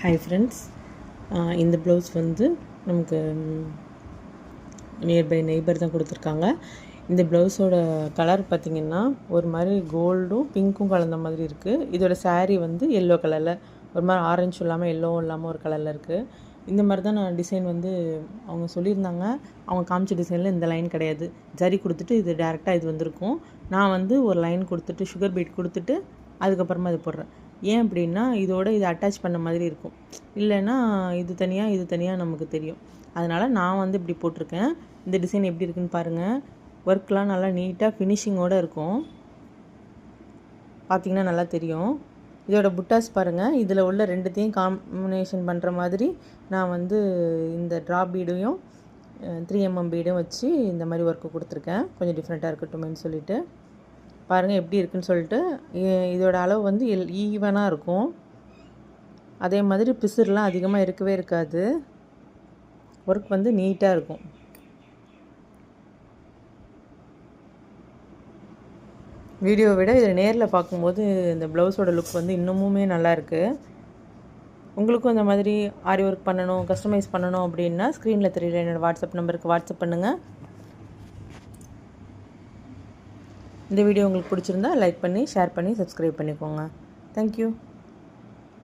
Hi friends, இந்த blouse வந்து நமக்கு நியர்பை நெய்பர் தான் கொடுத்துருக்காங்க. இந்த ப்ளவுஸோட கலர் பார்த்திங்கன்னா ஒரு மாதிரி கோல்டும் பிங்க்கும் கலந்த மாதிரி இருக்குது. இதோட சாரீ வந்து எல்லோ கலரில், ஒரு மாதிரி ஆரஞ்சு இல்லாமல் எல்லோவும் இல்லாமல் ஒரு கலரில் இருக்குது. இந்த மாதிரி தான் நான் டிசைன் வந்து அவங்க சொல்லியிருந்தாங்க. அவங்க காமிச்ச டிசைனில் இந்த லைன் கிடையாது. ஜரி கொடுத்துட்டு இது டேரெக்டாக இது வந்திருக்கும். நான் வந்து ஒரு லைன் கொடுத்துட்டு சுகர் பீட் கொடுத்துட்டு அதுக்கப்புறமா இது போடுறேன். ஏன் அப்படின்னா இதோட இது அட்டாச் பண்ண மாதிரி இருக்கும். இல்லைன்னா இது தனியாக நமக்கு தெரியும். அதனால் நான் வந்து இப்படி போட்டிருக்கேன். இந்த டிசைன் எப்படி இருக்குன்னு பாருங்கள். ஒர்க்லாம் நல்லா நீட்டாக ஃபினிஷிங்கோடு இருக்கும். பார்த்திங்கன்னா நல்லா தெரியும். இதோட புட்டாஸ் பாருங்கள். இதில் உள்ள ரெண்டுத்தையும் காம்பினேஷன் பண்ணுற மாதிரி நான் வந்து இந்த ட்ராப் பீடையும் 3mm பீடும் வச்சு இந்த மாதிரி ஒர்க்கு கொடுத்துருக்கேன். கொஞ்சம் டிஃப்ரெண்ட்டாக இருக்கட்டும்னு சொல்லிவிட்டு பாருங்கள் எப்படி இருக்குன்னு சொல்லிட்டு. இதோட அளவு வந்து ஈவனாக இருக்கும். அதே மாதிரி பிசுறுலாம் அதிகமாக இருக்கவே இருக்காது. ஒர்க் வந்து நீட்டாக இருக்கும். வீடியோவை விட இதை நேரில் பார்க்கும்போது இந்த ப்ளவுஸோட லுக் வந்து இன்னமுமே நல்லாயிருக்கு. உங்களுக்கும் இந்த மாதிரி ஆரி ஒர்க் பண்ணணும், கஸ்டமைஸ் பண்ணணும் அப்படின்னா ஸ்க்ரீனில் தெரியல என்னோடய வாட்ஸ்அப் நம்பருக்கு வாட்ஸ்அப் பண்ணுங்கள். இந்த வீடியோ உங்களுக்கு பிடிச்சிருந்தா லைக் பண்ணி, ஷேர் பண்ணி, சப்ஸ்கிரைப் பண்ணிக்கோங்க. தேங்க்யூ.